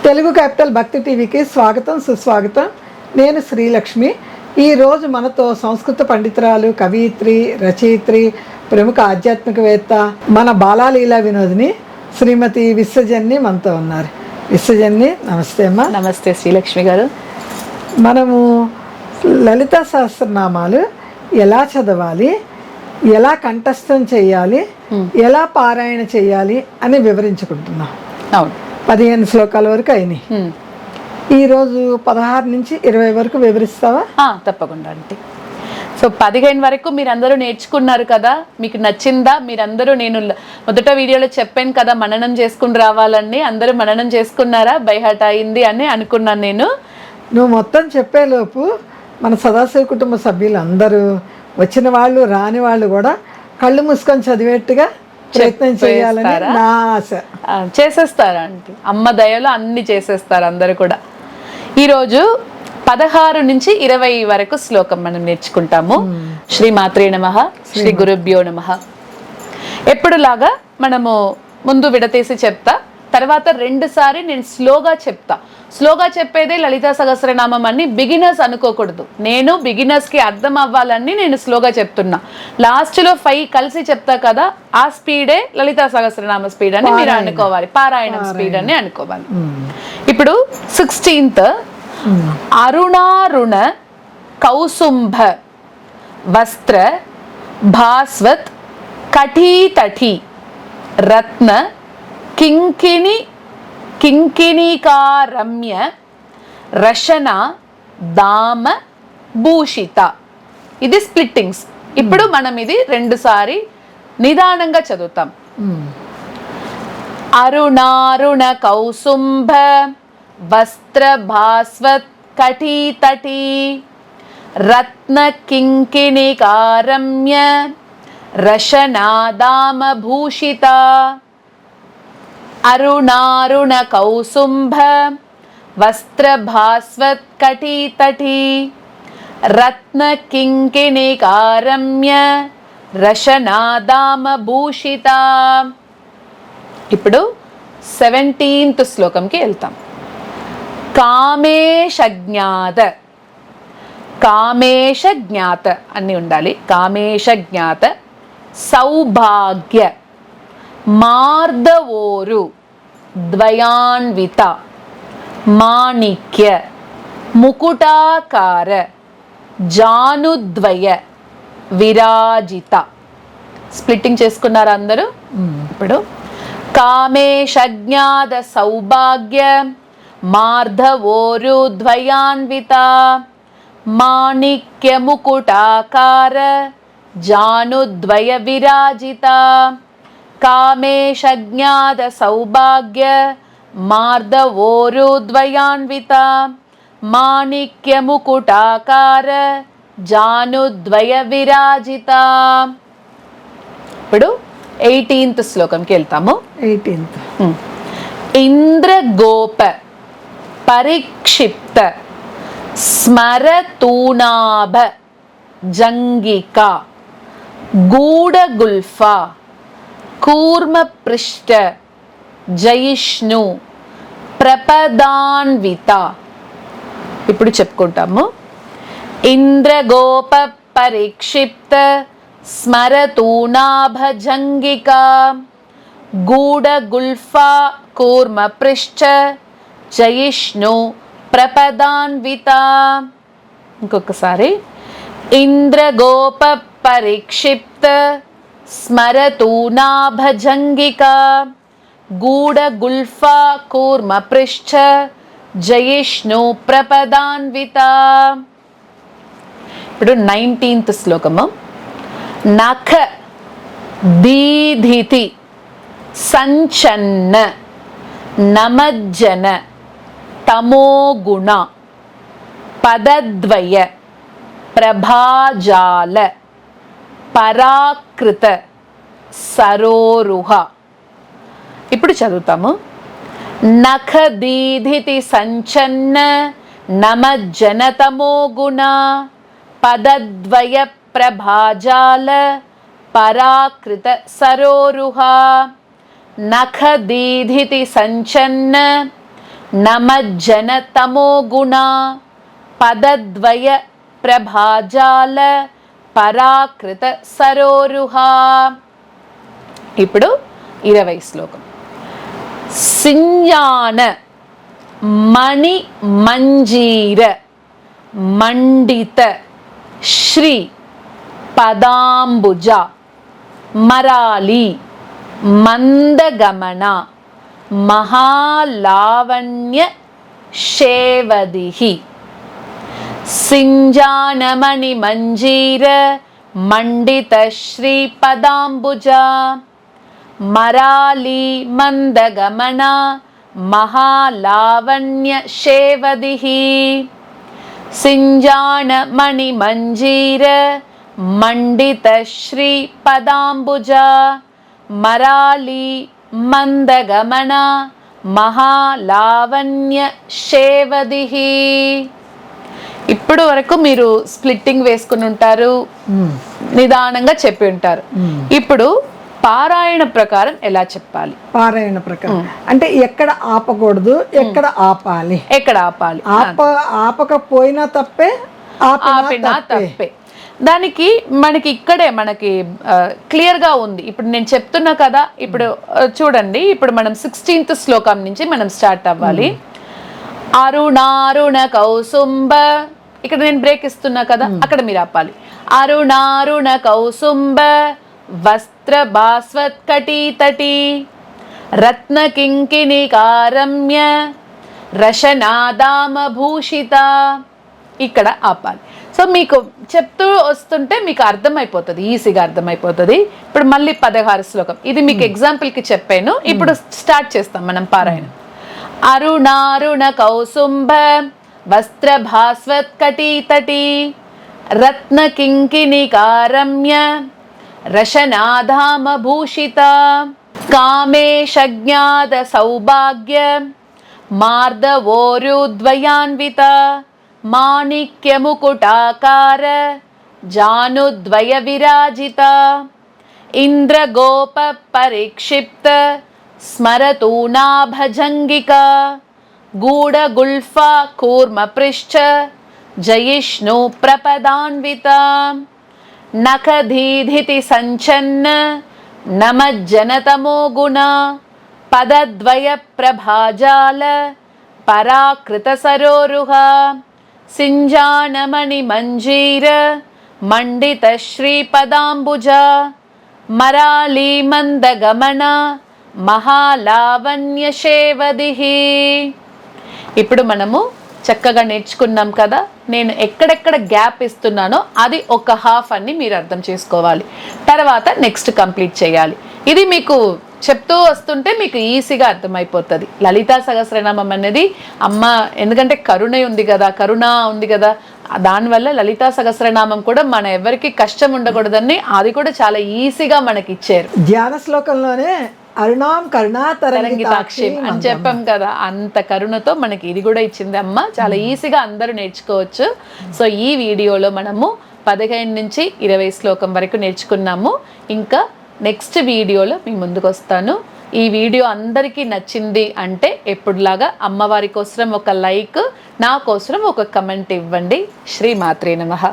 Telugu capital భక్తి టీవీకి స్వాగతం సుస్వాగతం. నేను శ్రీలక్ష్మి. ఈరోజు మనతో సంస్కృత పండితురాలు, కవయిత్రి, రచయిత్రి, ప్రముఖ ఆధ్యాత్మికవేత్త, మన బాలాలీలా వినోదిని శ్రీమతి విశ్వజన్ని మనతో ఉన్నారు. విశ్వజన్ని, నమస్తే అమ్మా. నమస్తే శ్రీలక్ష్మి గారు. మనము లలితా సహస్రనామాలు ఎలా చదవాలి, ఎలా కంఠస్థం చేయాలి, ఎలా పారాయణ చేయాలి అని వివరించుకుంటున్నాం. అవును, 15 శ్లోకాల వరకు అయినాయి. ఈరోజు 16 నుంచి 20 వరకు వివరిస్తావా? తప్పకుండా అంటే. సో 15 వరకు మీరందరూ నేర్చుకున్నారు కదా, మీకు నచ్చిందా? మీరందరూ, నేను మొదట వీడియోలో చెప్పాను కదా మననం చేసుకుని రావాలని, అందరూ మననం చేసుకున్నారా? బైహార్ట్ అయింది అని అనుకున్నాను నేను. నువ్వు మొత్తం చెప్పేలోపు మన సదాశివ కుటుంబ సభ్యులు అందరూ, వచ్చిన వాళ్ళు రాని వాళ్ళు కూడా కళ్ళు మూసుకొని చదివేట్టుగా ప్రయత్నం చేయాలని నా ఆశ. చేసేస్తారా అంటే, అమ్మ దయలో అన్ని చేసేస్తారు అందరూ కూడా. ఈరోజు 16 నుంచి 20 వరకు శ్లోకం మనం నేర్చుకుంటాము. శ్రీ మాత్రే నమః, శ్రీ గురుభ్యో నమః. ఎప్పుడులాగా మనము ముందు విడతీసి చెప్తా, తర్వాత 2 సారి నేను స్లోగా చెప్తా. స్లోగా చెప్పేదే లలితా సహస్రనామం అని బిగినర్స్ అనుకోకూడదు. నేను బిగినర్స్కి అర్థం అవ్వాలని నేను స్లోగా చెప్తున్నా. లాస్ట్లో 5 కలిసి చెప్తా కదా, ఆ స్పీడే లలితా సహస్రనామ స్పీడ్ అని మీరు అనుకోవాలి, పారాయణం స్పీడ్ అని అనుకోవాలి. ఇప్పుడు 16th అరుణారుణ కౌసుంభ వస్త్ర భాస్వత్ కఠీతఠి రత్న కింకిణికారమ్య రశన దామ భూషిత. ఇది స్ప్లిట్టింగ్స్. ఇప్పుడు మనం ఇది 2 సారి నిదానంగా చదువుతాం. అరుణారుణ కౌసుంభ వస్త్ర భాస్వత్ కఠీతఠి రత్న కింకిణికారమ్య రశన దామ భూషిత. అరుణారుణ కౌసుంభ వస్త్ర భాస్వత్ కఠీతఠి రత్న కింకిణికారమ్య రశనా దామ భూషిత. ఇప్పుడు 17th శ్లోకంకి వెళ్తాం. కామేశజ్ఞాత, కామేశజ్ఞాత అన్ని ఉండాలి. కామేశజ్ఞాత సౌభాగ్య మార్దవోరు ద్వయాన్విత మాణిక్య ముకుటాకార జానుద్వయ విరాజిత. స్ప్లిట్టింగ్ చేసుకున్నారా అందరూ? ఇప్పుడు కామేశజ్ఞాత సౌభాగ్య మార్ధవోరు ద్వయాన్విత మాణిక్య ముకుటాకార జానుద్వయ విరాజిత. కామేశజ్ఞాత సౌభాగ్య మార్దవోరు ద్వయాన్విత మాణిక్య ముకుటాకార జానుద్వయ విరాజిత. ఇప్పుడు 18th శ్లోకంకి వెళ్తాము. 18th ఇంద్రగోప పరిక్షిప్త స్మరతూనాభ జంగిక గూఢగుల్ఫా కూర్మ పృష్ఠ జయిష్ణు ప్రపదాన్విత. ఇప్పుడు చెప్పుకుంటాము. ఇంద్రగోప పరిక్షిప్త స్మరతూనాభజంగిక గూఢగుల్ఫా కూర్మ పృష్ఠ జయిష్ణు ప్రపదాన్విత. ఇంకొకసారి. ఇంద్రగోప పరిక్షిప్త స్మరతూనాభజంగిక గూఢగుల్ఫా కూర్మ పృష్ఠ జయిష్ణు ప్రపదాన్విత. ఇప్పుడు 19th శ్లోకము. నఖ దీధితి సంచన్న నమజ్జన తమోగుణ పదద్వయ ప్రభాజాల పరాకృత సరోరుహ. ఇప్పుడు చదువుతాము. నఖ దీధితి సంచన్న నమజ్జన తమోగుణ పదద్వయ ప్రభాజాల పరాకృత సరోరుహ. నఖ దీధితి సంచన్న నమజ్జన తమో గుణ పదద్వయ ప్రభాజాల పరాకృత సరోరుహ. ఇప్పుడు 20 శ్లోకం. సింజాన మణి మంజీర మండిత శ్రీ పదాంబుజ మరాలి మందగమన మహాలావణ్య శేవదిహి. సింజానమణి మంజీర మండిత శ్రీ పదాంబుజ మరాలి మందగమన మహాలావణ్య శేవదిహి. సింజానమణి మంజీర మండిత శ్రీ పదాంబుజ మరాలి మందగమన మహాలావణ్య శేవదిహి. ఇప్పుడు వరకు మీరు స్ప్లిట్టింగ్ వేసుకుని ఉంటారు, నిదానంగా చెప్పి ఉంటారు. ఇప్పుడు పారాయణ ప్రకారం ఎలా చెప్పాలి? పారాయణ ప్రకారం అంటే ఎక్కడ ఆపకూడదు, ఎక్కడ ఆపాలి, ఎక్కడ ఆపాలి. ఆపకపోయినా తప్పే, ఆపినా తప్పే. దానికి మనకి ఇక్కడే మనకి క్లియర్ గా ఉంది. ఇప్పుడు నేను చెప్తున్నా కదా, ఇప్పుడు చూడండి, ఇప్పుడు మనం 16th శ్లోకం నుంచి మనం స్టార్ట్ అవ్వాలి. అరుణారుణ కౌసుంబ, ఇక్కడ నేను బ్రేక్ ఇస్తున్నా కదా, అక్కడ మీరు ఆపాలి. అరుణారుణ కౌసుంబ వస్త్ర భాస్వత్కటీతటి రత్న కింకిణి కారమ్య రశనాదామ భూషిత. ఇక్కడ ఆపాలి. సో మీకు చెప్తూ వస్తుంటే మీకు అర్థమైపోతుంది, ఈజీగా అర్థమైపోతుంది. ఇప్పుడు మళ్ళీ 16 శ్లోకం, ఇది మీకు ఎగ్జాంపుల్కి చెప్పాను. ఇప్పుడు స్టార్ట్ చేస్తాం మనం పారాయణం. అరుణారుణ కౌసుంభ వస్త్ర భాస్వత్కటీతటి రత్న కింకిణి కారమ్య రశనాధామ భూషిత కామేశజ్ఞాత సౌభాగ్య మార్దవోరుద్వయాన్విత మాణిక్యముకుటాకార జానుద్వయ విరాజిత ఇంద్రగోప పరిక్షిప్త స్మరతూనాభజంగిక గూఢగుల్ఫా కూర్మ పృష్ఠ జయిష్ణు ప్రపదాన్విత నఖధీధితి సంచన్న నమజ్జనతమో గుణ పదద్వయ ప్రభాజాల పరాకృత సరోరుహ సింజానమణి మంజీర మండిత శ్రీ పదాంబుజ మరాలి మందగమన మహాలావణ్య శేవదిహి. ఇప్పుడు మనము చక్కగా నేర్చుకున్నాం కదా. నేను ఎక్కడెక్కడ గ్యాప్ ఇస్తున్నానో అది ఒక హాఫ్ అని మీరు అర్థం చేసుకోవాలి. తర్వాత నెక్స్ట్ కంప్లీట్ చేయాలి. ఇది మీకు చెప్తూ వస్తుంటే మీకు ఈజీగా అర్థమైపోతుంది. లలితా సహస్రనామం అనేది అమ్మ, ఎందుకంటే కరుణ ఉంది కదా, కరుణ ఉంది కదా, దానివల్ల లలితా సహస్రనామం కూడా మన ఎవరికి కష్టం ఉండకూడదని అది కూడా చాలా ఈజీగా మనకి ఇచ్చారు. ధ్యాన శ్లోకంలోనే అరుణాం కరుణాతరంగితాక్షి అని చెప్పాం కదా, అంత కరుణతో మనకి ఇది కూడా ఇచ్చింది అమ్మ. చాలా ఈజీగా అందరూ నేర్చుకోవచ్చు. సో ఈ వీడియోలో మనము 15 నుంచి 20 శ్లోకం వరకు నేర్చుకున్నాము. ఇంకా నెక్స్ట్ వీడియోలో మీ ముందుకు వస్తాను. ఈ వీడియో అందరికీ నచ్చింది అంటే ఎప్పుడులాగా అమ్మవారి కోసం ఒక లైక్, నా కోసం ఒక కమెంట్ ఇవ్వండి. శ్రీ మాత్రే నమః.